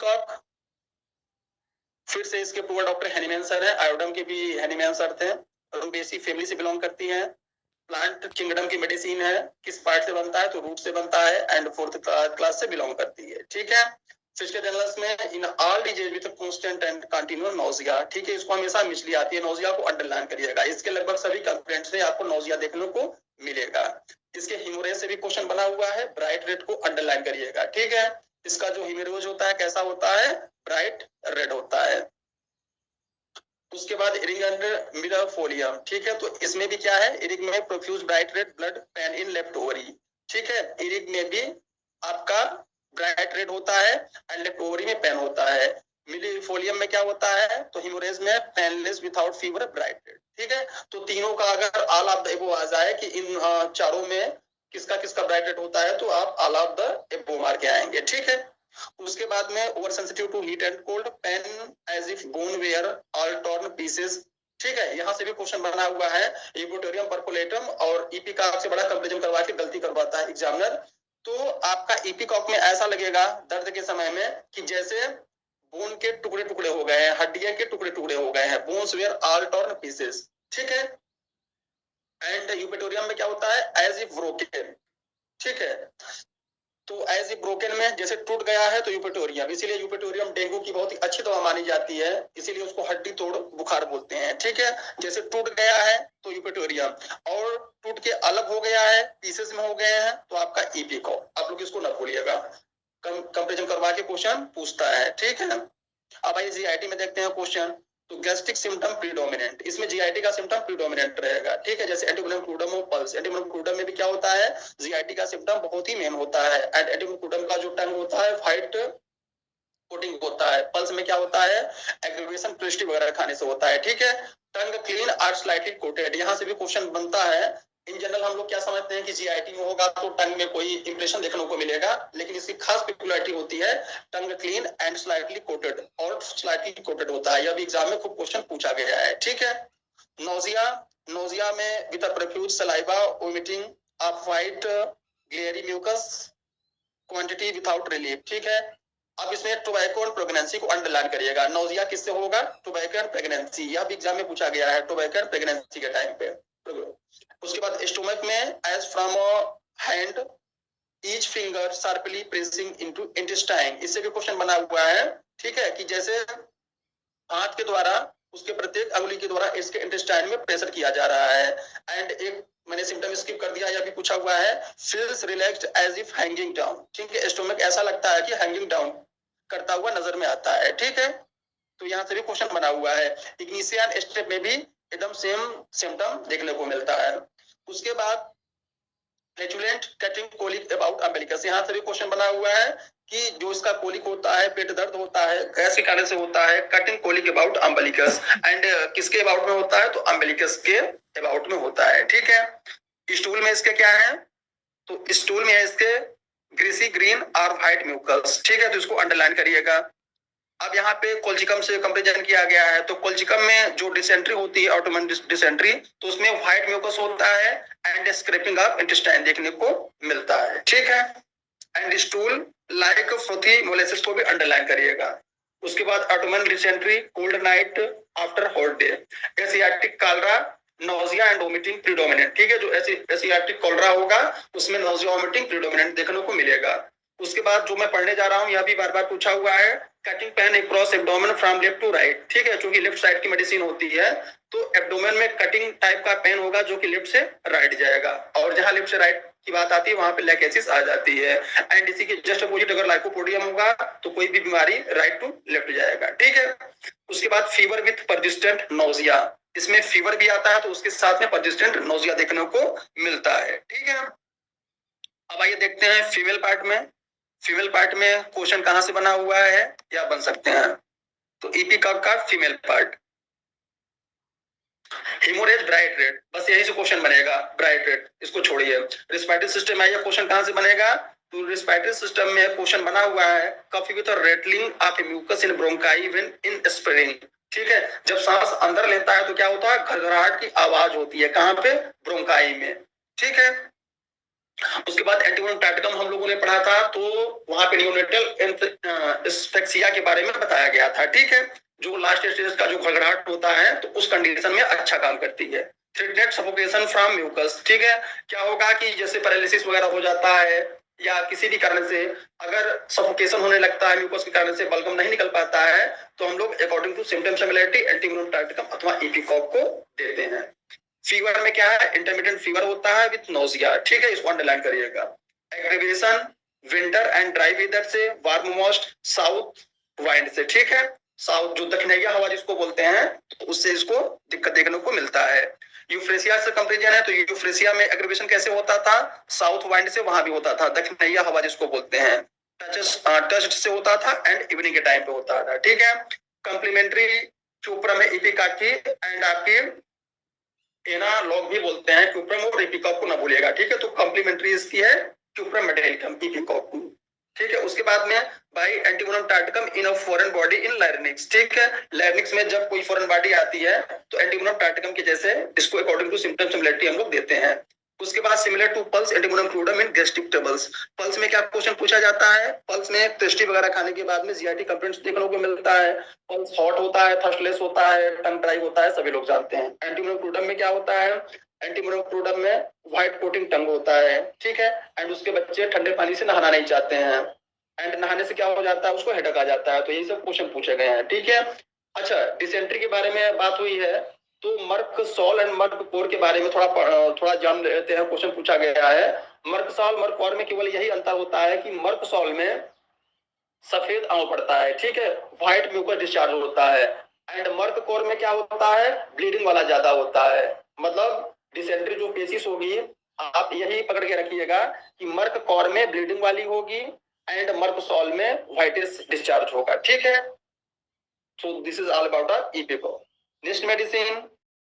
Kock, फिर से इसके पूर्व डॉक्टर हैनीमैन सर है, आयोडम के भी हैनीमैन सर थे, रूबेसी फैमिली से बिलोंग करती है, प्लांट किंगडम की मेडिसिन है, किस पार्ट से बनता है तो रूट से बनता है, एंड फोर्थ क्लास से बिलोंग करती है। ठीक है, फिजिकल जर्नल्स में in all disease with constant and continuous nausea. ठीक है, इसको हमेशा मिचली आती है, नोजिया को अंडरलाइन करिएगा, इसके लगभग सभी कंप्लेंट्स में आपको नोजिया देखने को मिलेगा। इसके हिमोरेज से भी क्वेश्चन बना हुआ है, ब्राइट रेड को अंडरलाइन करिएगा। ठीक है, इसका जो हिमोरेज होता है कैसा होता है, ब्राइट रेड होता है। उसके बाद इरिंग अंडर मिडलफोलियम, ठीक है, तो इसमें भी क्या है, इरिंग में profuse bright red blood pain in left ovary. ठीक है, इरिंग में भी आपका ब्राइट रेड होता है एंड लेफ्ट ओवरी में पेन होता है। मिडलफोलियम में क्या होता है, तो हिमोरेज में painless without fever bright red. ठीक है, तो तीनों का अगर ऑल ऑफ द एबो आ जाए कि इन चारों में किसका किसका ब्राइट रेड होता है, तो आप ऑल ऑफ द एबो मार के आएंगे। ठीक है, उसके बाद में over sensitive to heat and cold, pain as if bone were all torn pieces. ठीक है, यहाँ से भी क्वेश्चन बना हुआ है, इपोटोरियम परकुलेटम और ईपीकॉक से बड़ा कंपैरिजन करवा के गलती करवाता है एग्जामिनर। तो आपका ईपीकॉक में ऐसा लगेगा दर्द के समय में कि जैसे बोन के टुकड़े टुकड़े हो गए हैं, हड्डियां के टुकड़े टुकड़े हो गए हैं, bones were all torn pieces. ठीक है, एंड यूपेटोरियम में क्या होता है, एज इफ ब्रोकन। ठीक है, तो एज ए ब्रोकन में जैसे टूट गया है तो यूपेटोरियम, इसीलिए यूपेटोरियम डेंगू की बहुत ही अच्छी दवा मानी जाती है, इसीलिए उसको हड्डी तोड़ बुखार बोलते हैं। ठीक है, जैसे टूट गया है तो यूपेटोरियम, और टूट के अलग हो गया है, पीसेस में हो गए हैं, तो आपका ईपीकॉक। आप लोग इसको ना भूलिएगा, कंपेरिजन करवा के क्वेश्चन पूछता है। ठीक है, अब आइए जीआईटी में देखते हैं क्वेश्चन। तो गैस्ट्रिक सिम्टम प्रीडोमिनेंट, इसमें जीआईटी का सिम्टम प्रीडोमिनेंट रहेगा। ठीक है, जैसे एंटीमोनियम क्रूडम और पल्स, एंटीमोनियम क्रूडम में भी क्या होता है, जीआईटी का सिम्टम बहुत ही मेन होता है, एंड एंटीमोनियम क्रूडम का जो टंग होता है व्हाइट कोटिंग होता है, पल्स में क्या होता है, एग्रीवेशन पेस्ट्री वगैरह खाने से होता है। ठीक है, टंग क्लीन और स्लाइटली कोटेड, यहाँ से भी क्वेश्चन बनता है। इन जनरल हम लोग क्या समझते हैं कि जीआईटी में होगा तो टंग में कोई इंप्रेशन देखने को मिलेगा, लेकिन इसकी खास पेक्युलरिटी होती है, tongue clean and slightly coated और स्लाइटली कोटेड होता है। यह भी एग्जाम में खूब क्वेश्चन पूछा गया है। ठीक है, नोजिया, नोजिया में with profuse saliva, vomiting of white glairy mucus, quantity without relief. ठीक है, अब इसमें टोबैको एंड प्रेगनेंसी को अंडरलाइन करिएगा। नोजिया किससे होगा, टोबैको एंड प्रेगनेंसी, यह भी एग्जाम में पूछा गया है, टोबैको एंड प्रेगनेंसी के टाइम पे। उसके बाद स्टोमक में as from hand each finger sharply pressing into intestine, इससे भी क्वेश्चन बना हुआ है। ठीक है, कि जैसे हाथ के द्वारा उसके प्रत्येक अंगुली के द्वारा इसके इंटेस्टाइन में प्रेशर किया जा रहा है। एंड एक मैंने सिम्टम स्किप कर दिया, यह भी पूछा हुआ है, feels relaxed as if hanging down. ठीक है, स्टोमक ऐसा लगता है कि हैंगिंग डाउन करता हुआ नजर में आता है। ठीक है, तो यहाँ से भी क्वेश्चन बना हुआ है। इग्निशियन स्टेप में भी एकदम सेम सिम्टम देखने को मिलता है। उसके बाद फ्लैचुलेंट कटिंग कोलिक अबाउट अम्बिलिकस, यहाँ से भी क्वेश्चन बना हुआ है कि जो इसका कोलिक होता है, पेट दर्द होता है, गैस के कारण से होता है, cutting colic about umbilicus, and किसके अबाउट में होता है, तो अम्बिलिकस के अबाउट में होता है। ठीक है, स्टूल में इसके क्या है, तो स्टूल में है इसके ग्रीसी ग्रीन और व्हाइट म्यूकस। ठीक है, तो इसको अंडरलाइन करिएगा। अब यहाँ पे कोल्चिकम से कंपेरिजन किया गया है, तो कोल्चिकम में जो डिसेंट्री होती है, ऑटोमन डिसेंट्री, तो उसमें व्हाइट म्यूकस होता है एंड स्क्रैपिंग ऑफ इंटेस्टाइन देखने को मिलता है। ठीक है, and stool like frothy molasses को भी अंडरलाइन करिएगा। उसके बाद Ottoman dysentery, cold night after hot day, Asiatic cholera, nausea and vomiting predominant. ठीक है, जो एसियाटिक कॉलरा होगा उसमें नोजिया वोमिटिंग प्रीडोमिनेंट देखने को मिलेगा। उसके बाद जो मैं पढ़ने जा रहा हूँ यह भी बार बार पूछा हुआ है, cutting pain across abdomen from left to right. ठीक है, क्योंकि लेफ्ट साइड की मेडिसिन होती है, तो एब्डोमेन में कटिंग टाइप का पेन होगा जो कि लेफ्ट से राइट जाएगा, और जहां लेफ्ट से राइट की बात आती है वहां पे लैकेसिस आ जाती है। एंड इसी के जस्ट अपोजिट अगर लाइकोपोडियम होगा तो कोई भी बीमारी राइट टू लेफ्ट जाएगा। ठीक है, उसके बाद फीवर विथ परसिस्टेंट नोजिया, इसमें फीवर भी आता है तो उसके साथ में परसिस्टेंट नोजिया देखने को मिलता है। ठीक है, अब आइए देखते हैं फीमेल पार्ट में। फीमेल पार्ट में क्वेश्चन कहां से बना हुआ है या बन सकते हैं, तो ईपीकॉक का female part, haemorrhage bright red, बस यही से क्वेश्चन बनेगा, ब्राइट रेड इसको छोड़िए। रिस्पायरेटरी सिस्टम है, ये क्वेश्चन कहां से बनेगा, तो रिस्पायरेटरी सिस्टम में क्वेश्चन बना हुआ है, cough with rattling of mucus in bronchi when in spraying. ठीक है, जब सांस अंदर लेता है तो क्या होता है, घरघराहट की आवाज होती है, कहां पे, ब्रोंकाई में। ठीक है, उसके बाद एंटीवेनम टाइटकम हम लोगों ने पढ़ा था, तो वहां पे नियोनेटल एस्फिक्सिया के बारे में बताया गया था। ठीक है, जो लास्ट स्टेज का जो घबराहट होता है तो उस कंडीशन में अच्छा काम करती है। थ्रेटनेड सफोकेशन फ्रॉम म्यूकस, ठीक है, क्या होगा कि जैसे पैरालिसिस वगैरह हो जाता है या किसी भी कारण से अगर सफोकेशन होने लगता है, म्यूकस के कारण से बलगम नहीं निकल पाता है, तो हम लोग according to symptom similarity antivenom टाइटकम अथवा इपिकॉक को देते हैं। फीवर में क्या है, इंटरमीडिएट फीवर होता है विथ नोजिया, ठीक है, इसको अंडरलाइन करिएगा। Aggravation winter and dry weather से, वार्म मोस्ट साउथ वाइंड से, ठीक है, साउथ जो दक्षिणीय हवा जिसको बोलते हैं, तो उससे इसको दिक्कत देखने को मिलता है। यूफ्रेसिया से कंपेरिजन है, तो यूफ्रेसिया में एग्रीवेशन कैसे होता था, साउथ वाइंड से वहां भी होता था, दक्षिणीय हवा जिसको बोलते हैं, टच से होता था एंड इवनिंग के टाइम पे होता था। ठीक है, कंप्लीमेंट्री चोपड़ा में इपिकाकी एंड आपकी एना लॉग भी बोलते हैं, क्यूप्रम और इपिकॉक को ना भूलिएगा। ठीक है, तो कॉम्प्लीमेंट्री इसकी है क्यूप्रम मेटेलिकम इपिकॉक। ठीक है, उसके बाद में बाई एंटीवेनम टाइटकम in a foreign body in larynx. ठीक है, लैरिंक्स में जब कोई फॉरेन बॉडी आती है तो एंटीवेनम टाइटकम के जैसे इसको अकॉर्डिंग टू सिम्पटम सिमिलरिटी हम लोग देते हैं। उसके बाद similar to pulse antivenom crudum in gastric troubles. Pulse में क्या क्वेश्चन पूछा जाता है, पल्स में पेस्ट्री वगैरह खाने के बाद में जीआईटी कंप्लेंट्स देखने को मिलता है। पल्स हॉट होता है, थर्स्टलेस होता है, टंग ड्राई होता है, सभी लोग जानते हैं। एंटीवेनम क्रूडम में क्या होता है, एंटीवेनम क्रूडम में व्हाइट कोटिंग टंग होता है। ठीक है, एंड उसके बच्चे ठंडे पानी से नहाना नहीं चाहते हैं, एंड नहाने से क्या हो जाता है, उसको हेडेक आ जाता है। तो यही सब क्वेश्चन पूछे गए हैं। ठीक है, अच्छा, डिसेंट्री के बारे में बात हुई है, तो merc sol and merc cor के बारे में थोड़ा जान लेते हैं। क्वेश्चन पूछा गया है, मर्क सॉल मर्क कोर में केवल यही अंतर होता है कि मर्क सॉल में सफेद आंव पड़ता है, ठीक है, व्हाइट म्यूकस डिस्चार्ज होता है, एंड मर्क कोर में क्या होता है, ब्लीडिंग वाला ज्यादा होता है। मतलब डिसेंट्री जो केसेस होगी, आप यही पकड़ के रखिएगा कि मर्क कोर में ब्लीडिंग वाली होगी एंड मर्क सॉल में व्हाइटिश डिस्चार्ज होगा। ठीक है, so this is all about the EPICO. Next medicine